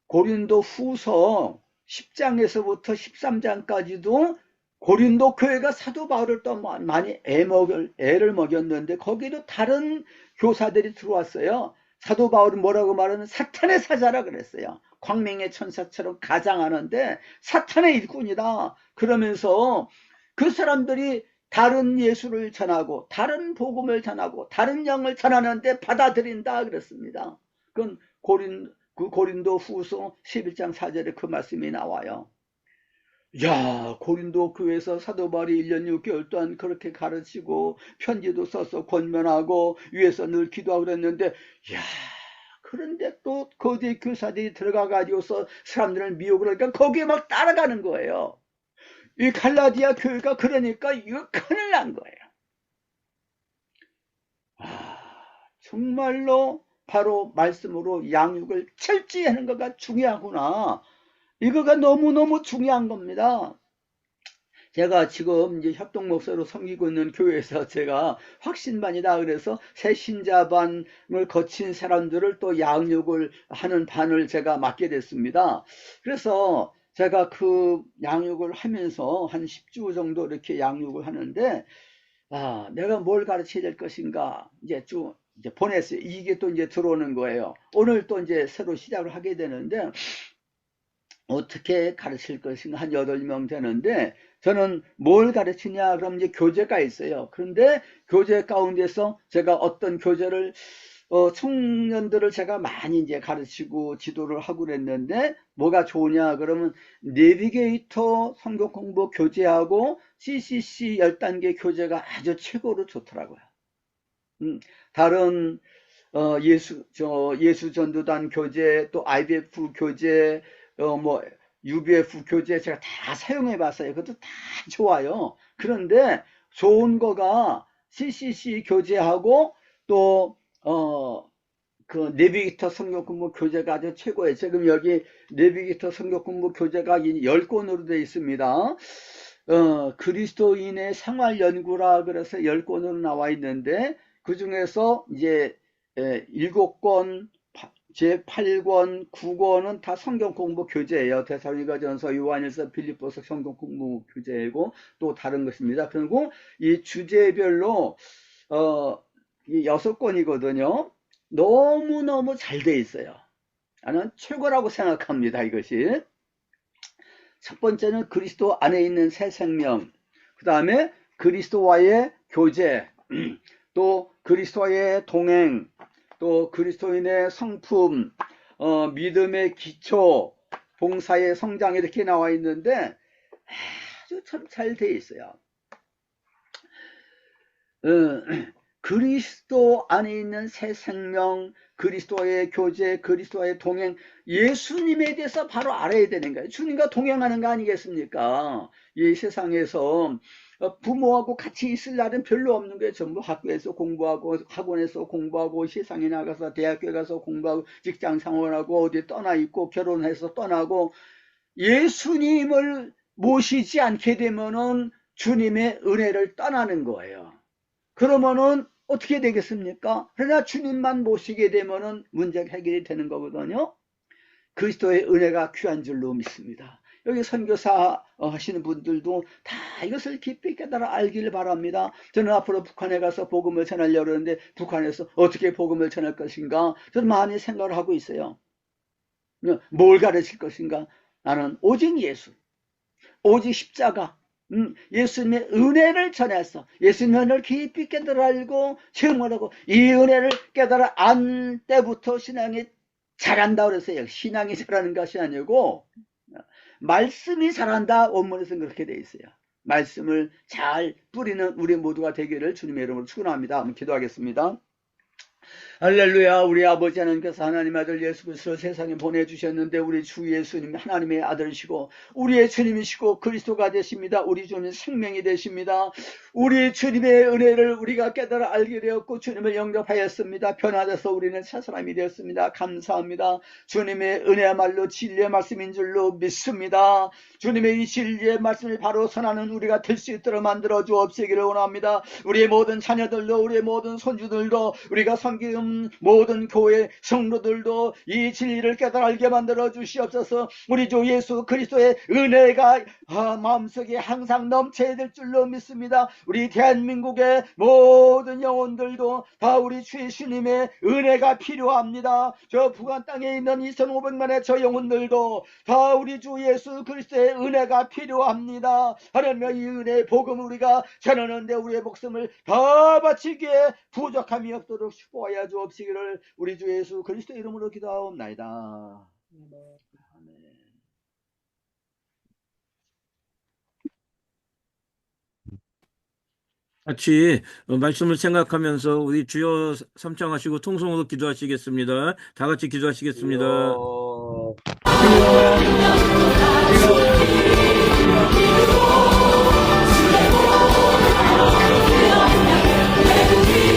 고린도 후서 10장에서부터 13장까지도 고린도 교회가 사도 바울을 또 많이 애를 먹였는데 거기도 다른 교사들이 들어왔어요. 사도 바울은 뭐라고 말하면 사탄의 사자라 그랬어요. 광명의 천사처럼 가장하는데 사탄의 일꾼이다. 그러면서 그 사람들이 다른 예수를 전하고 다른 복음을 전하고 다른 영을 전하는데 받아들인다 그랬습니다. 그건 고린도 후서 11장 4절에 그 말씀이 나와요. 야, 고린도 교회에서 사도 바울이 1년 6개월 동안 그렇게 가르치고 편지도 써서 권면하고 위에서 늘 기도하고 그랬는데 야, 그런데 또 거대 교사들이 들어가 가지고서 사람들을 미혹을 하니까 거기에 막 따라가는 거예요. 이 갈라디아 교회가 그러니까 이거 큰일 난 거예요. 정말로 바로 말씀으로 양육을 철저히 하는 거가 중요하구나. 이거가 너무너무 중요한 겁니다. 제가 지금 이제 협동 목사로 섬기고 있는 교회에서 제가 확신반이다 그래서 새 신자반을 거친 사람들을 또 양육을 하는 반을 제가 맡게 됐습니다. 그래서 제가 그 양육을 하면서 한 10주 정도 이렇게 양육을 하는데 내가 뭘 가르쳐야 될 것인가 이제 쭉 이제 보냈어요. 이게 또 이제 들어오는 거예요. 오늘 또 이제 새로 시작을 하게 되는데 어떻게 가르칠 것인가 한 8명 되는데 저는 뭘 가르치냐 그럼 이제 교재가 있어요. 그런데 교재 가운데서 제가 어떤 교재를 청년들을 제가 많이 이제 가르치고 지도를 하고 그랬는데 뭐가 좋으냐 그러면 내비게이터 성경 공부 교재하고 CCC 10단계 교재가 아주 최고로 좋더라고요. 다른 예수 전도단 교재 또 IBF 교재 UBF 교재 제가 다 사용해 봤어요. 그것도 다 좋아요. 그런데 좋은 거가 CCC 교재하고 또 그 내비게이터 성경 공부 교재가 아주 최고예요. 지금 여기 내비게이터 성경 공부 교재가 10권으로 되어 있습니다. 그리스도인의 생활 연구라 그래서 10권으로 나와 있는데 그 중에서 이제 7권 제8권, 9권은 다 성경 공부 교재예요. 데살로니가전서, 요한일서, 빌립보서 성경 공부 교재이고 또 다른 것입니다. 그리고 이 주제별로 6권이거든요. 너무너무 잘 돼 있어요. 나는 최고라고 생각합니다. 이것이. 첫 번째는 그리스도 안에 있는 새 생명, 그 다음에 그리스도와의 교제, 또 그리스도와의 동행, 또 그리스도인의 성품, 믿음의 기초, 봉사의 성장 이렇게 나와 있는데 아주 참 잘 돼 있어요. 그리스도 안에 있는 새 생명, 그리스도의 교제, 그리스도의 동행, 예수님에 대해서 바로 알아야 되는 거예요. 주님과 동행하는 거 아니겠습니까? 이 세상에서 부모하고 같이 있을 날은 별로 없는 거예요. 전부 학교에서 공부하고 학원에서 공부하고 세상에 나가서 대학교에 가서 공부하고 직장 생활하고 어디 떠나 있고 결혼해서 떠나고 예수님을 모시지 않게 되면은 주님의 은혜를 떠나는 거예요. 그러면은 어떻게 되겠습니까? 그러나 주님만 모시게 되면은 문제가 해결이 되는 거거든요. 그리스도의 은혜가 귀한 줄로 믿습니다. 여기 선교사 하시는 분들도 다 이것을 깊이 깨달아 알길 바랍니다. 저는 앞으로 북한에 가서 복음을 전하려고 하는데 북한에서 어떻게 복음을 전할 것인가 저는 많이 생각을 하고 있어요. 뭘 가르칠 것인가? 나는 오직 예수, 오직 십자가, 예수님의 은혜를 전해서 예수님의 은혜를 깊이 깨달아 알고 체험을 하고 이 은혜를 깨달아 안 때부터 신앙이 잘한다 그랬어요. 신앙이 잘하는 것이 아니고 말씀이 잘한다. 원문에서는 그렇게 되어 있어요. 말씀을 잘 뿌리는 우리 모두가 되기를 주님의 이름으로 축원합니다. 한번 기도하겠습니다. 할렐루야. 우리 아버지 하나님께서 하나님 아들 예수 그리스도를 세상에 보내주셨는데 우리 주 예수님이 하나님의 아들이시고 우리의 주님이시고 그리스도가 되십니다. 우리 주님 생명이 되십니다. 우리 주님의 은혜를 우리가 깨달아 알게 되었고 주님을 영접하였습니다. 변화돼서 우리는 새 사람이 되었습니다. 감사합니다. 주님의 은혜야말로 진리의 말씀인 줄로 믿습니다. 주님의 이 진리의 말씀을 바로 선하는 우리가 될 수 있도록 만들어 주옵시기를 원합니다. 우리의 모든 자녀들도 우리의 모든 손주들도 우리가 섬기는 모든 교회 성도들도 이 진리를 깨달아 알게 만들어 주시옵소서. 우리 주 예수 그리스도의 은혜가 마음속에 항상 넘쳐야 될 줄로 믿습니다. 우리 대한민국의 모든 영혼들도 다 우리 주 예수님의 은혜가 필요합니다. 저 북한 땅에 있는 2,500만의 저 영혼들도 다 우리 주 예수 그리스도의 은혜가 필요합니다. 하나님의 이 은혜의 복음을 우리가 전하는데 우리의 목숨을 다 바치기에 부족함이 없도록 축복하여 주옵시기를 우리 주 예수 그리스도 이름으로 기도하옵나이다. 아멘. 같이 말씀을 생각하면서 우리 주여 삼창하시고 통성으로 기도하시겠습니다. 다 같이 기도하시겠습니다.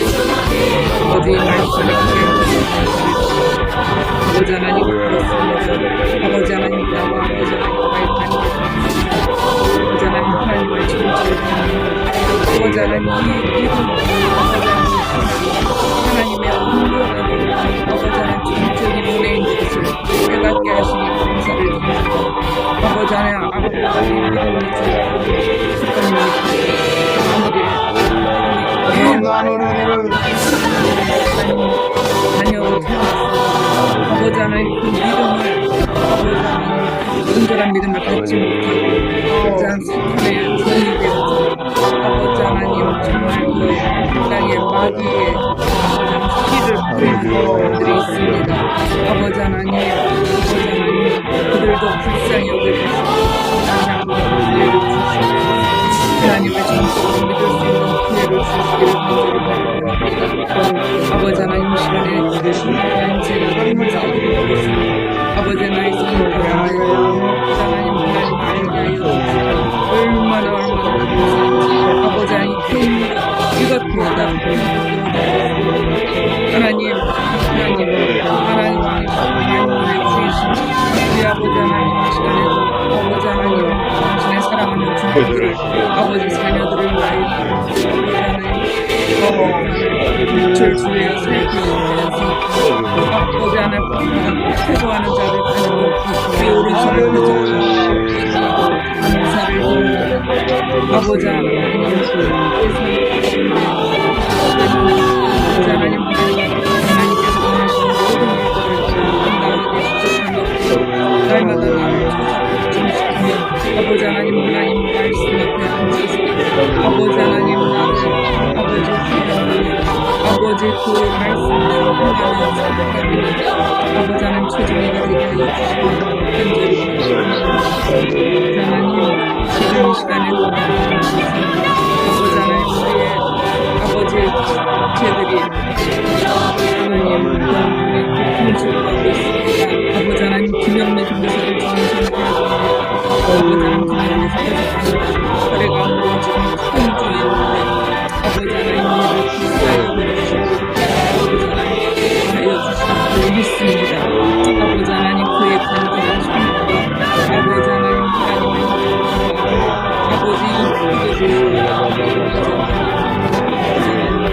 아버지 말씀을 아버지 하나님 아버지 하나님 나와 아버지 하나님 하나님을 진실을 아버지 하나님 하나님의 온전하고 아버지 하나님 전적인 은혜인 것을 깨닫게 하시니 감사를 드립니다. 아버지 하나님 아버지 자녀로 태어났어. 아버지 하나님 그 믿음을 아버지 하나님 온전한 믿음을 갖지 못하고 아버지 하나님 사탄의 종이 되어서 아버지 하나님 정말 그 땅의 마귀의 피를 뿌리는 분들이 있습니다. 아버지 하나님 그들도 불쌍히 여겨주시고 기회를 주시고 하나님을 전적으로 믿을 수 있는 기회를 주시기를 간절히 바랍니다. 아버지 하나님 이 시간에 제가 감사를 드리고 있습니다. 아버지 하나님 하나님 알게 하여 주시고 얼마나 감사한지 아버지 하나님 이것보다 하나님 주이신 우리 아버지 하나님 이 시간에도 아버지 하나님 당신의 사랑하는 주님들을 아버지 자녀들을 위하여 아버지 하나님 빛을 주여 살피시면서 아버지 하나님 태도하는 자를 가지고 그 오른손을 펴주고 감사를 드립니다. 아버지 하나님 아버지 하나님 하나님께서 원하시는 모든 것들을 감당하게 주셔서 날마다 나를 중시키며 아버지 하나님 말씀 앞에 앉으시고 아버지 하나님 나를 아버지 아버지 그 말씀대로 행하는 사람들입니다. 아버지 하나님 최종이가 되게 하여 주시고 간절히 바랍니다. 하나님 지금 이 시간에도 아버지 하나님 우리의 아버지의 죄들이 하나님 공수하고 있습니다. 아버지 하나님 김영래 중대사를 중심으로 아버지 하나님 김영래 중대사를 혈액 암으로 지금 큰 중에 아버지 하나님 이를 불쌍히 여겨주시고 아버지 하나님 하여 주시고 믿습니다. 아버지 하나님 그의 간절한 손으로 아버지 하나님 아버지 기도주시고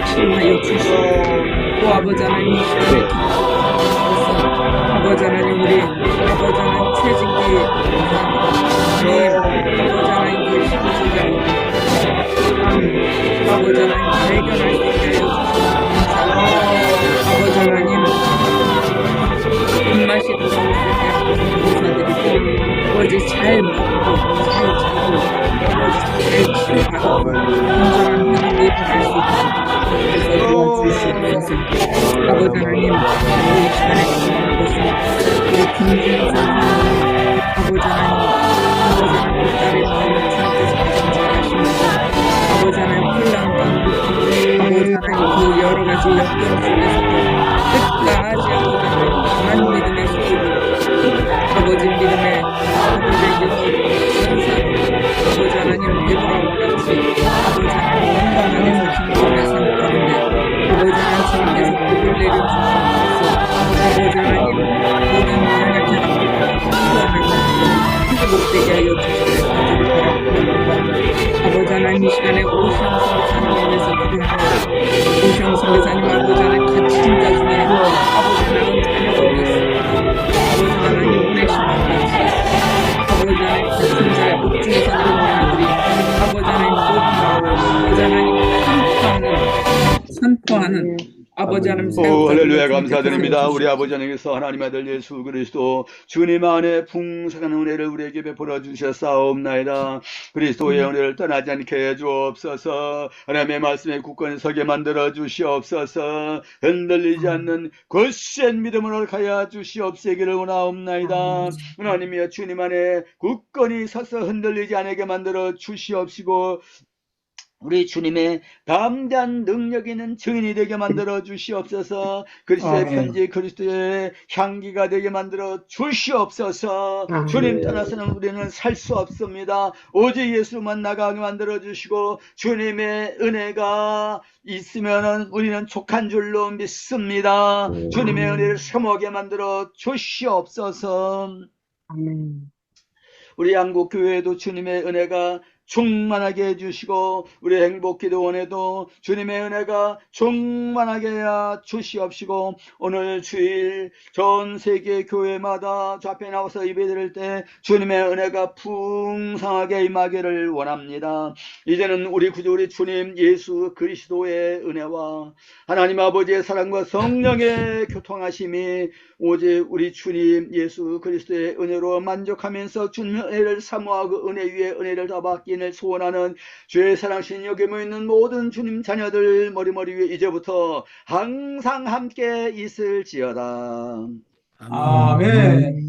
치유하여 주시고 또 아버지 하나님 아버지 하나님 우리 아버지 하나님 최진기 아버지 하나님 그 십자가 아버지 하나님 발견할 수 있게 하여 주시고 아버지 하나님 입맛이 돌아올 수 있게 감사드리고 아버지 잘 먹고 잘 자고 아버지 잘 치료하고 건강한 행복이 바랄 수 있게 도와주시옵소서. 아버지 하나님 이 시간에 기도하는 것은 우리 김준수 아버지 하나님 딸의 마음을 주님께서 감사하십니다. 아버지 하나님 혼란 가운데 아버지 하나님 그 여러 가지 역경 속에서도 하나님 이 시간에 오시영 선교사님을 위해서 기도합니다. 오시영 선교사님 아버지 하나님 같이 인자 중에 아버지 낳은 자녀들이 있습니다. 아버지 하나님 보내시는 같이 아버지 하나님 같은 자의 옥중에서 낳은 자녀들이 아버지 하나님 아버지 하나님 선포하는 아버지 하나님 오, 할렐루야, 사역자들을 감사드립니다. 주옵소서. 우리 아버지 하나님께서 하나님의 아들 예수 그리스도 주님 안에 풍성한 은혜를 우리에게 베풀어 주셨사옵나이다. 그리스도의 은혜를 떠나지 않게 해 주옵소서. 하나님의 말씀에 굳건히 서게 만들어 주시옵소서. 흔들리지 않는 굳센 믿음으로 가야 주시옵시기를 원하옵나이다. 하나님이여 주님 안에 굳건히 서서 흔들리지 않게 만들어 주시옵시고 우리 주님의 담대한 능력 있는 증인이 되게 만들어 주시옵소서. 그리스도의 편지 그리스도의 향기가 되게 만들어 주시옵소서. 주님 떠나서는 우리는 살 수 없습니다. 오직 예수만 나가게 만들어 주시고 주님의 은혜가 있으면 우리는 족한 줄로 믿습니다. 주님의 은혜를 사모하게 만들어 주시옵소서. 우리 한국교회도 주님의 은혜가 충만하게 해주시고 우리 행복기도원에도 주님의 은혜가 충만하게 해 주시옵시고 오늘 주일 전 세계 교회마다 저 앞에 나와서 예배드릴 때 주님의 은혜가 풍성하게 임하기를 원합니다. 이제는 우리 구주 우리 주님 예수 그리스도의 은혜와 하나님 아버지의 사랑과 성령의 교통하심이 오직 우리 주님 예수 그리스도의 은혜로 만족하면서 주님의 은혜를 사모하고 은혜 위에 은혜를 더 받기를 소원하는 주의 사랑신 여기 모이는 모든 주님 자녀들 머리 위에 이제부터 항상 함께 있을지어다. 아멘.